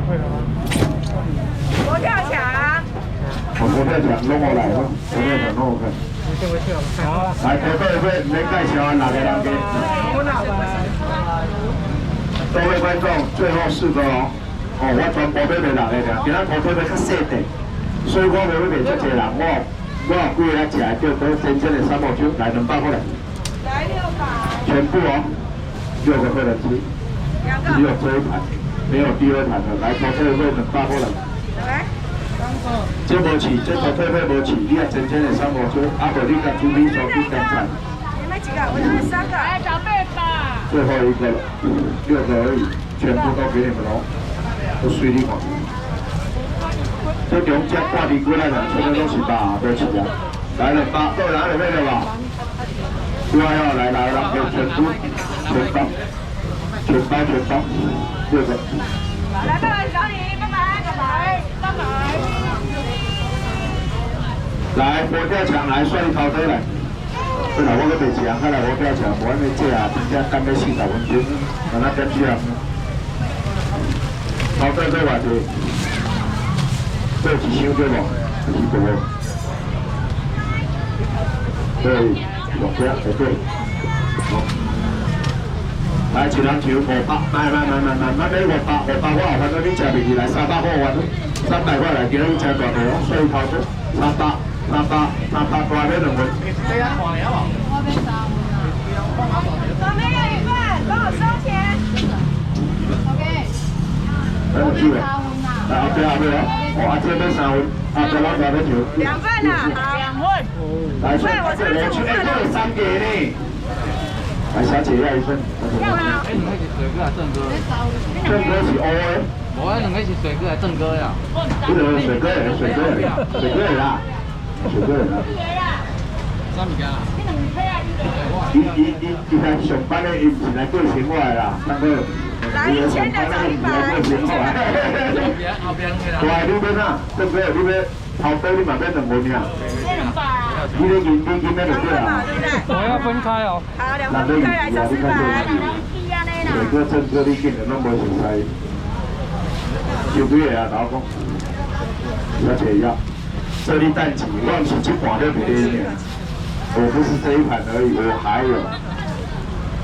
佛跳墙。佛跳墙弄我来咯，佛跳墙弄我看。来，头队会免介绍啊，哪个人给？各位观众，最后4个哦。哦，我全部要卖6个尔，今仔土腿要较细块，所以我袂要卖遮济人，我有几个来食，叫做真正的三毛酒，来200块来。来600。全部哦，6个客人吃，只有这一盘，没有第2盘的。来，土腿会200块来。来。这无起，这土腿会无起，你也真正的三毛酒，啊不，你甲煮米烧去干菜。你们几个？我们3个。来找贝吧。最后一个了，6个而已，全部都给你们喽。都随你看，这中间挂地过来呢，全部都是吧，都是啊。来了吧，都来了没有吧？对啊，来，给全部全包，6个。来，拜拜，找你，拜拜。来，佛跳墙来，算你头底来。本来我搁袂食，看来佛跳墙，无安尼食啊，真正等要40分钟，安那点食。头底做偌济？做1箱对无？1个。对，6只对对。好。来，一人抽500，慢，买500，我后反正你食袂起来，300块完，300块来，今仔日吃大块哦，所以头底300大买2份。左边有1份，帮我收钱。OK。来，我去嘞。来，后壁哦，哦，这边3份，后壁老大要抽。2份啊，好。2份。来，所以我去，哎，这有3个呢。来，小姐要1份。要啊。哎，2个是水哥还是正哥？正哥是乌的。我2个是水哥还是正哥呀？这个水哥啦。水哥啦。啥物件啊？伊来上班的，伊唔是来过生活的啦，那个。来1000的找100。后边那个。对，你要哪？正哥，你要头底你嘛要2份呀。你咧银要就对啦。我要分开哦。好，2份分开来收400。水哥、正哥，你今日拢无熟悉。收几个啊？老公？要切要。这里淡季，我唔是这盘就便宜尔。我不是这一盘而已，我还有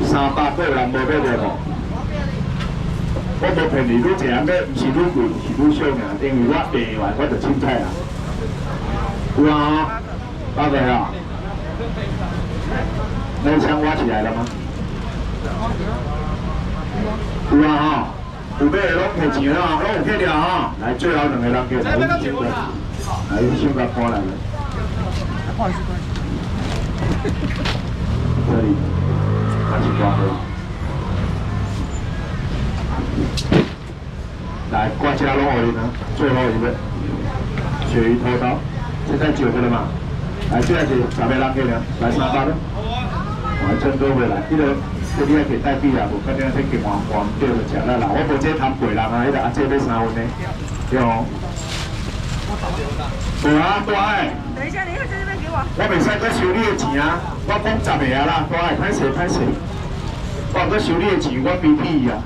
300个人无买着无。我无骗你，愈食要唔是愈贵，是愈少尔，因为我订完我就凊彩啊。有啊，大概啊。那枪挖起来了吗？有啊哈，有买的拢摕钱啊，拢有摕了哈。来，最后2个人给投钱的，来，先把搬来了。这里还是抓回。来，挂家拢给你呢，最后一个鳕鱼头刀，现在9个了嘛？来，现在是10个人给了，来300了。我真多回来，这你要给代币啊，我肯定要先给黄对就吃了啦。我无这谈贵人啊，迄个阿姐要3份呢，对哦。对啊，大爱。等一下，在这边给我。我袂使搁收你的钱啊！我讲10个啊啦，大爱，歹势。我搁收你的钱，我逼屁啊！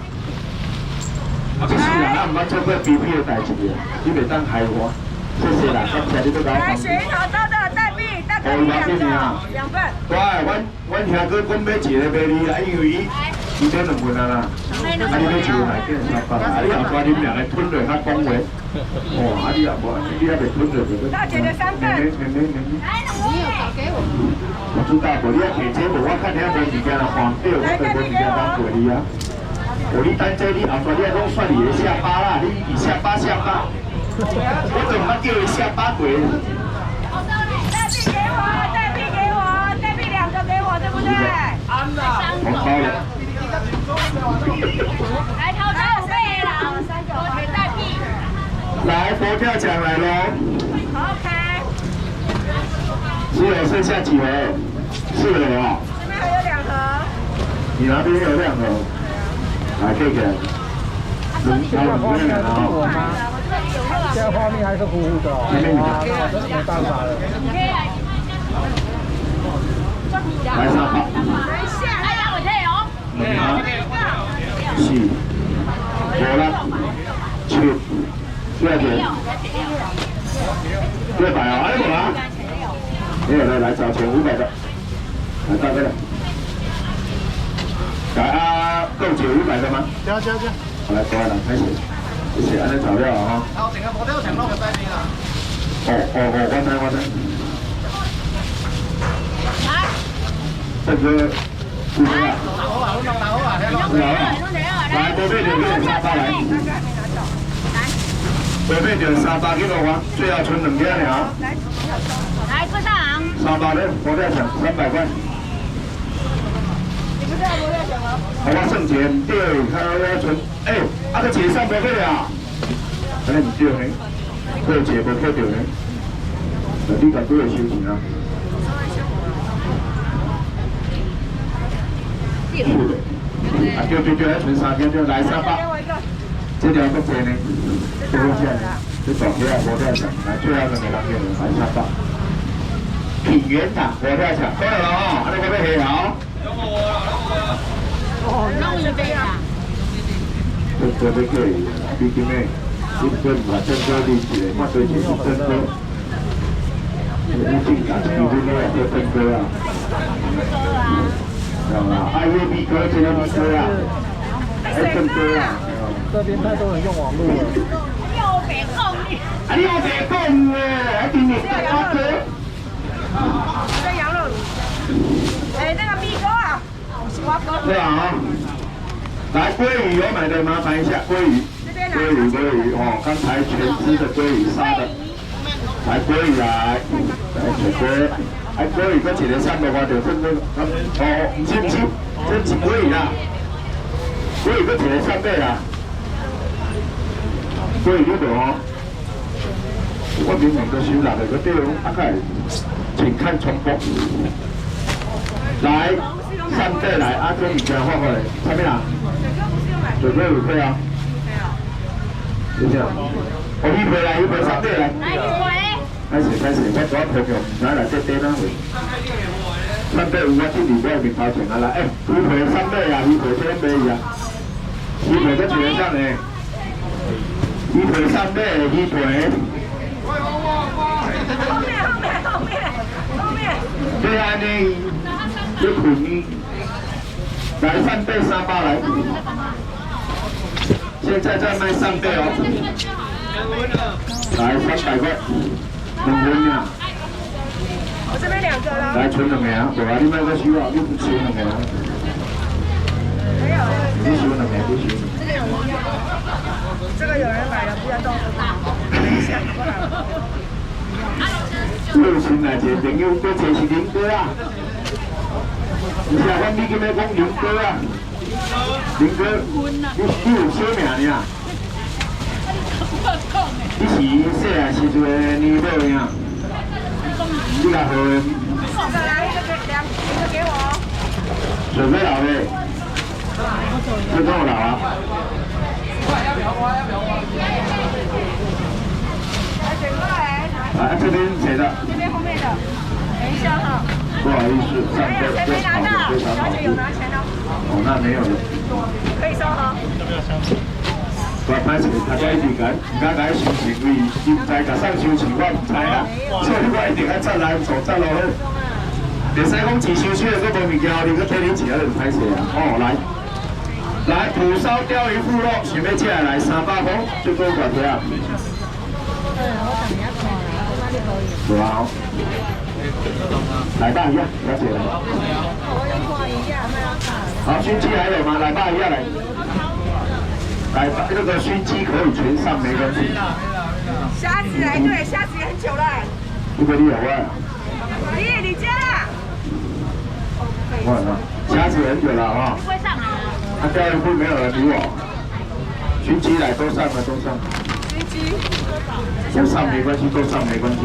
这是人啊，唔捌做过逼屁的代志啊！你袂当害我，谢谢啦，感谢你都搞。来，鳕鱼头刀的代币，大概2份。2份。大爱，阮兄哥讲买一个买你啦，因为伊这2份啊啦。啊，你要收来见300啊！你后抓你们2个吞落较讲话。哦，啊你也无，你也袂吞落就。大姐的3份。你有找给我？我知道，无你要摕这无，我看你要无物件来还掉，我就无物件当过你啊。我你等这你后抓你还讲算你的下巴啦，你以下巴，我怎么叫你下巴鬼？代币给我，2个给我，对不对？红包了。来，掏钱5倍啦，3个，我给代币。来，佛跳墙来喽。OK。只有剩下几盒？4盒哦。这边还有2盒。你那边有2盒，来这个。这个画面还是我吗？现在画面还是糊糊的哦。没办法了。来3包。等一下，哎呀，我这有。2、4、5、6、7。多少钱？600啊，还有吗？没有了，来找钱500的，来大哥的。来啊，够解500的吗？加。好，来，过来，开始，谢谢，安尼材料啊。然后整个模特墙落个带名啊。我知。来，这个，是不是啊？拿好啊，来，多备点沙发来。多备点沙发给我，最后剩2件了。来，坐上。沙发的模特墙300块。你不是要模特墙吗？我剩钱，对，看我存，个钱300块了，安尼唔对呢，对钱无扣着呢，你家都会收钱啊。对，还存3件，就来300。这条不钱呢，不够钱呢，就总起来模特墙，来最后2个人来300。品源塔模特墙，过来了哦，安尼我要下好。弄一杯啊！真哥要叫伊啦，毕竟呢，你不把真哥拎起来，看对起是真哥。你性感，你不要叫真哥啊！知道吗？爱乐 B 哥，这个 B 哥啊，爱真哥啊！这边太多人用网络了。又别讲你。啊，你又别讲诶，还听你大哥。这羊肉卤。那个 B 哥啊，是我哥。对啊。来，鲑鱼有买的麻烦一下，鲑鱼哦，刚才全只的鲑鱼杀的，来鲑鱼来，鲑鱼跟一个300块就分这个，不是，这是鲑鱼啦，鲑鱼跟一个300啦，鲑鱼这个哦，我明明都收6个，对哦，开，请看重播，来300来，这物件换过来，啥物啦？水哥有配啊？就这样。我鱼皮来300来。来鱼皮。开始，我做朋友，唔使来这啦喂。300有我这里外面掏钱啊来，鱼皮300啊，鱼皮这买伊啊。鱼皮在船上呢。鱼皮300，鱼皮。后面。对啊，你困。来300来。现在在卖300哦，来300块，2份呀。我这边2个了。来存2个啊，无啊，你卖个收啊，你不收2个啊？没有。你收2个不收？这个有人买了，不要动。有钱来一个朋友，多找是林哥啊。不是啊，我你今日讲林哥啊。林哥，你有小命呢？你是细汉时阵的年老呀？你甲好的。来一个给我。准备好嘞？这跟我老啊。来选过来。来这边谁的？这边后面的。等一下哈。不好意思，上没有，谁没拿到？小姐有拿钱的。哦，那没有了。可以收哈。我歹势，大家一定讲，唔敢讲收钱，因为现在甲上收钱，我唔知啦，所以我一定要再来做再落去。袂使讲钱收取了，佫无物件，你佫退你钱，就歹势啊。哦，来，蒲烧鲷鱼腹肉，想要吃的来300块，最高多少啊？有啊。来大鱼啊，了解了。好，熏鸡还有吗？来大鱼啊，来。来，那个熏鸡可以全上，没关系。虾子来，对，虾子也很久了。这个你有啊？你家啦？哇，虾子很久了啊。不会上来了。他钓鱼会没有人理我。熏鸡来，都上了，都上。熏鸡。都上没关系，都上没关系。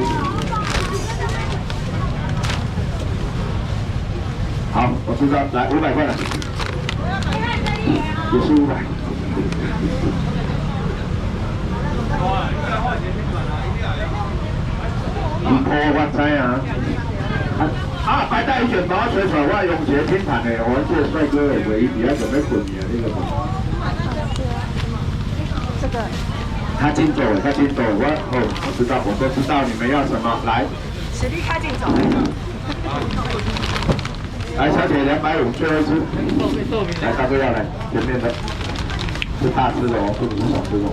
好，我知道，来500块了。也是500。你破我知啊！白带一卷毛水手，我用鞋拼盘的，我这帅哥的唯一比较准备滚你啊，那个。这个。他进走了，他进走了，我知道，我都知道你们要什么，来。实力开进走。来，小姐250，最后一次。来，大哥要来，前面的是大只的哦，不是小只的。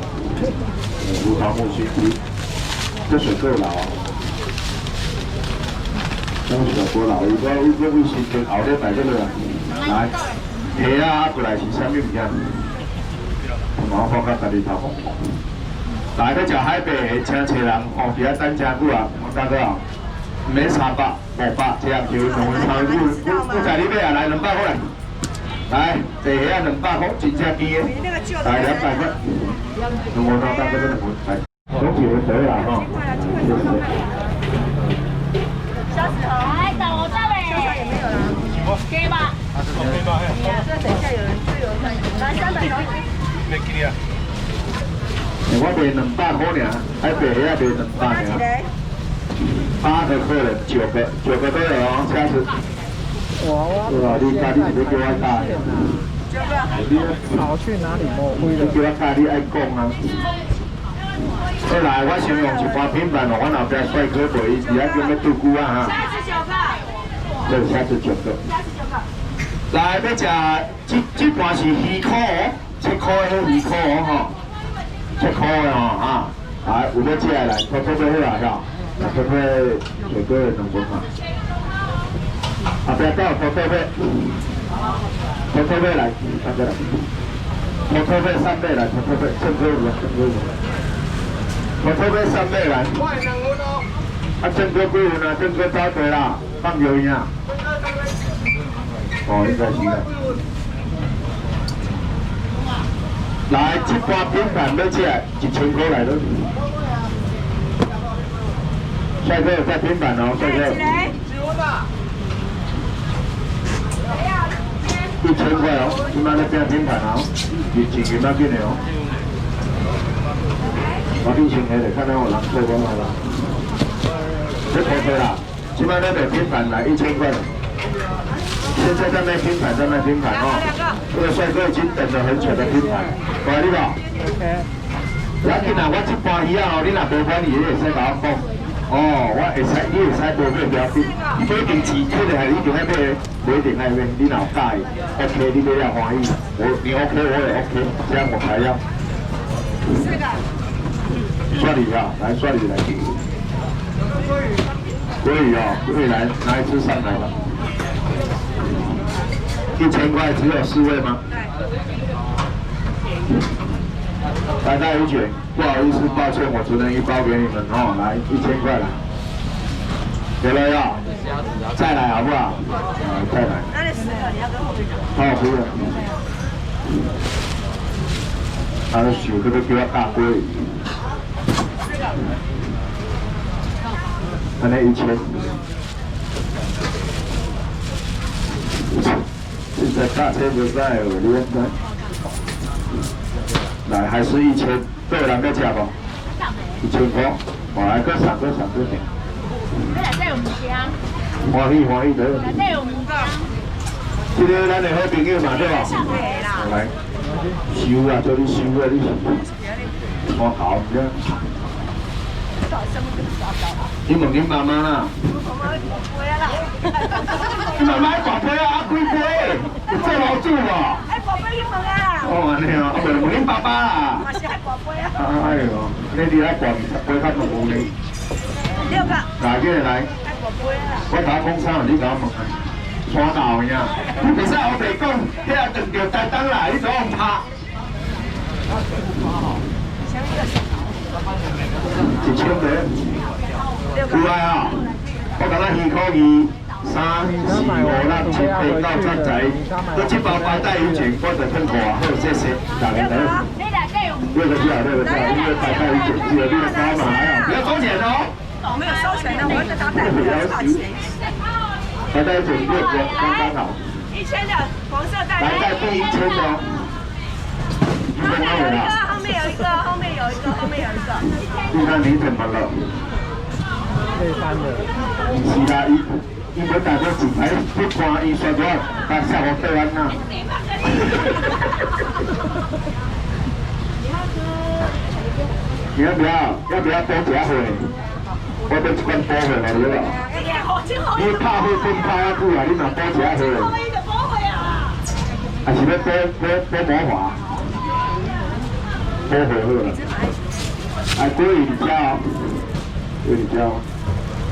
如桃木须鸡，这水够老啊。这小锅老，如果为时间熬咧摆这个，来，虾啊过来是啥物物件？麻烦甲家己头。来，要食海贝，请找人哦，伫遐等真久啊，大哥啊。唔免300、500，这样叫农民超市。不在你买啊，来200块。来，地虾200块，真正甜的。来200块。我到大哥这里来，拢几个水啦哈。小时候，来等我这里。小时也没有啦。给吧。这等一下有人来300块。没给啊。我卖200块尔，海贝虾卖200尔。8个客人，9个都有哦，下次。哇！你家己是要叫我教的。你跑去哪里摸灰了？叫我教你爱讲啊。后来我先用一包品牌哦，我后壁帅哥陪伊，而家叫要拄久啊哈。下次9个。对，下次9个。来，要食这盘是鱼壳哦，7块的鱼壳哦吼，7块的哦哈。来，有要食的来，偷偷买好啦，哈。偷偷水果的2分嘛。后壁到偷偷买，偷偷买来，大家来。偷偷买3买来，偷偷买，正哥有，正哥有。偷偷买3买来。啊，正哥几分啊？正哥走地啦，放油烟啊。哦，应该是啦。来，这盘品盘要吃1000块来了。帅哥在拼盘哦，帅哥。1000块哦，今晚在变拼盘哦，钱那边的哦。我变成黑的，看到我人做光了啦。这可以啦，今晚那边拼盘来1000块。现在在卖拼盘，在卖拼盘哦。这个帅哥已经等了很久的拼盘，过来你吧。要紧啊，我这盘鱼啊，你若无管你，你会使甲我讲。哦，我会使，你会使多买标品，不一定是，确实系你一定爱买，不一定爱买，你若有介意 ，OK， 你买了欢喜，你 OK， 我也 OK， 这样我才要。刷礼啊，来刷礼来。鲑鱼哦，鲑鱼来拿一只上来吧。1000块只有4位吗？来大一卷，不好意思，抱歉，我只能1包给你们哦。来，1000块来，有了要，再来好不好？再来。那你10个，你要跟后面讲。好吃的。他的手这个叫我大龟。安尼1000。现在大车不在哦，你看。来，还是1000，都有人要吃不？1000块，来，搁上。你来这有物件。欢喜的。来这有物件。这个咱的好朋友嘛，对吧？来，收啊，叫你收啊，你。我搞唔知。你问恁妈妈啦。你妈妈大杯啊，几杯？你做老主无？哎，宝贝，你问啊。哦，安尼哦，啊，问恁爸爸啦。嘛是爱宝贝啊。哎呦，你来挂20杯较重有呢。6个。来，这来。爱宝贝啊。我打工厂，你甲我问。山道呀，你袂使我白讲，遐断着台灯啦，你怎样拍？1000块。有来啊！我讲咱鱼烤鱼，3、4、5、6、7、8、9、10仔，我这包白带油钱，我就吞过啊，好谢谢，大家来。6个字啊，6个字啊，因为白带油钱只有6个包嘛，不要收钱哦。我没有收钱的，我是打袋子多少钱？白带油钱6个刚刚好。1000的黄色袋。白带不1000的哦。后面有一个。你看你怎么了？累翻了。是啊，伊要大家自排不看伊说咗，把下午对完呐。你要不要多加回？我要一罐多回来了啦。你拍好跟拍啊久啊，你若多加回。还是要多磨滑？多回好了。来鲑鱼你挑，鲑鱼挑。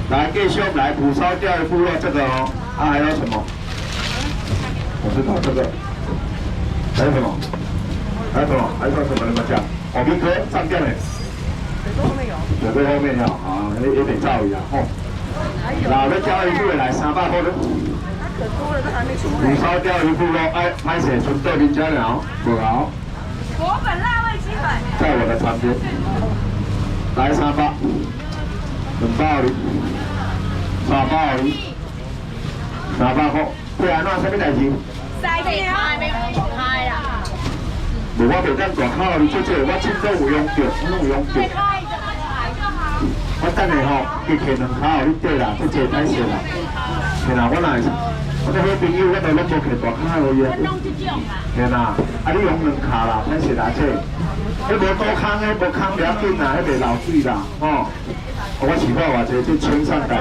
来继续来蒲烧钓鱼部落这个哦，啊还有什么？我知道这个。还有什么？还有什么？还有什么？你们讲？火皮壳上吊呢？水沟后面有啊，有点造诣啊吼。老的钓鱼部来300块的。蒲烧钓鱼部落哎，拍摄纯豆冰加料，不好。果粉辣味鸡粉，在我的旁边。来300，很爆的，3爆的，300块。对啊，那什么代志？塞进啊，没开啦。无我袂当大口，你做这我凊彩有用着，我有用着。我等下吼，去摕2口，你对啦，这这歹势啦。是啦，我来，我这好朋友，我都拢无摕大口而已。我弄这种啦。是啦，啊你用2卡啦，歹势啦这。迄无多空的，无空不要紧啦，迄袂漏水啦，吼。我饲到偌济，就千上万的。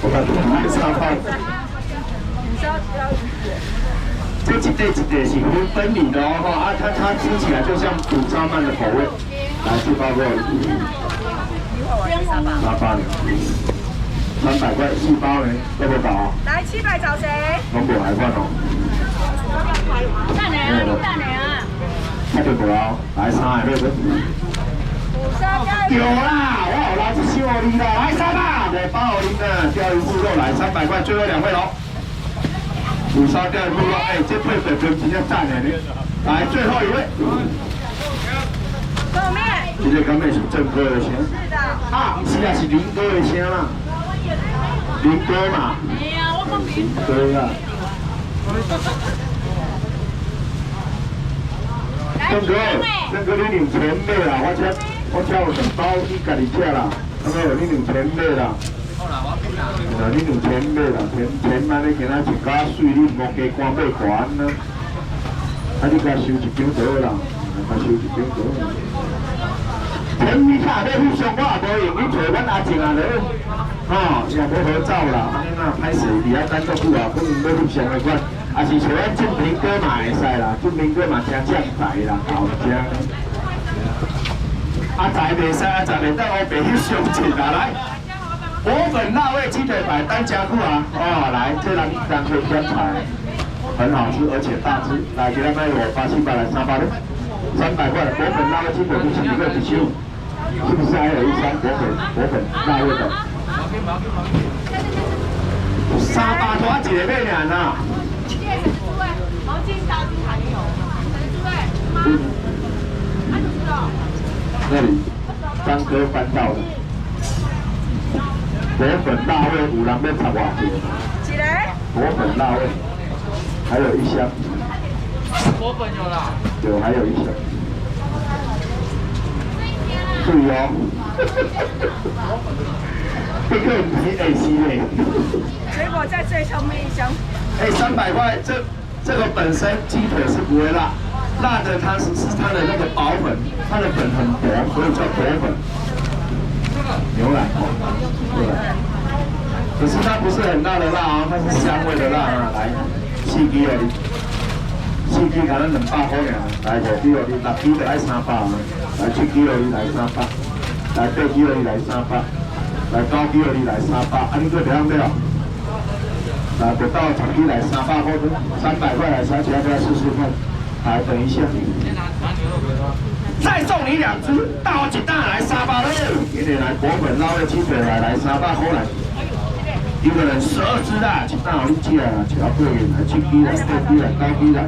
我看买300。这一块是分离的哦，啊，它吃起来就像土烧鳗的口味。来，7包过来。300呢？300块4包呢？要不搞？来700找谁？拢无来款哦。蛋奶啊，你蛋奶啊。那就无啊，来3个对不？有啦，我有老子收你啦，来300，5包你呢，钓鱼部落来300块，最后2位喽。蒲烧钓鱼部落，哎，这配水真正赞的呢。来，最后一位。后面。这个根本是郑哥的声。是的。啊，是啊，是林哥的声啦。林哥嘛。哎呀，我讲林哥啊。郑哥，你2千买啦，我这有2包，你家己吃啦。好不好？你2千买啦。你2000买啦，1000安尼今仔一家水，你唔讲加关买关呢？啊，你甲收1张就好啦，甲收1张就好。甜米卡要互相我也无用，你找阮阿静啊落，吼，也无好走啦，安尼呐歹势，伫遐等足久啊，可能要互相的款，也是找咱俊平哥嘛会使啦，俊平哥嘛真正财啦，好正。阿财袂使，阿财袂当我白翕相亲啊来。果粉辣味鸡腿排单加裤啊！哦，来，这人可以添菜，很好吃而且大只。来，给他卖我8700来300的，300块的果粉辣味鸡腿不是一个比丘，是不是还有一箱果粉辣味的？300多一个咩人啊？毛巾刀巾还有，那里张哥翻到的。果粉辣味有人要插偌济？几个？果粉辣味，还有一箱。果粉有啦。有，还有一箱。注意哦。这个不是 AC 嘞。结果在最上面一箱。哎，300块，这个本身鸡腿是不会辣，辣的它是它的那个薄粉，它的粉很薄，所以叫果粉。牛奶哦，牛奶。可是它不是很辣的辣哦，它是香味的辣啊。来，4支哦你，4支可能200块尔。来5支哦你，6支就爱300啊。来7支哦你来300，来8支哦你来300，来9支哦你来300，啊你做怎样了？来不到10支来300块，300块来3起要不要试试看？来等一下。再送你2只，大我一担来300了。今天来果粉捞的鸡腿来300块来，一个人12只啦，一担你吃啊，吃到过瘾来7支来8支来9支来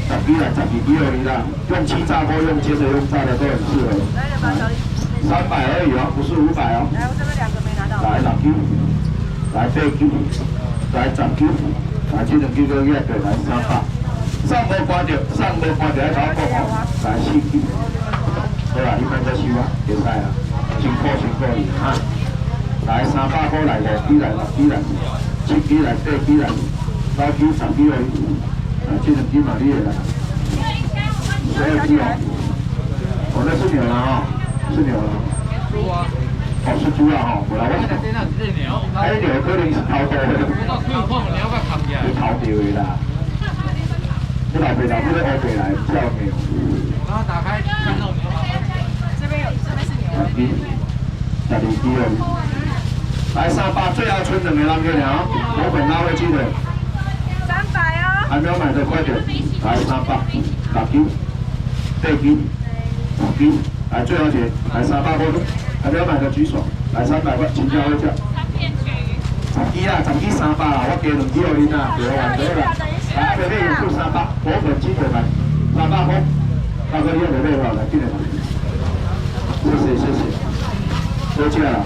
10支来12支而已啦，用气炸锅用煎的用炸的都很适合。300而已哦，不是500哦。来，我这边2个没拿到。来6支，来8支，来10支，来这2支个月对来300。上无关着，来搞讲哦，来4支。好啦，你莫再收啊，袂使啊，辛苦你哈。来300块来5支来6支来7支来8支来9支10支来，啊，这2支嘛你会来。12支哦，我那是牛啦哦，是牛啊。猪啊。哦，是猪啊吼，无啦，我。海牛可能是偷渡的。是偷钓的啦。你老爸老母咧乌白来，不知道有没有？然后打开看到牛。这边是牛。12支了。来300，最后剩2个人给了，我本拉回去的。300哦。还没有买的快点，来300，打击，对击，5击，来最后钱，来300块，还没有买的举手，来300块，请教一下。10支啦，10支300啦，我加2支给你啦，不要玩多啦。来，妹妹有付300，我本鸡腿来，300块，大哥你要妹妹好，来进来。谢谢谢谢，多谢了。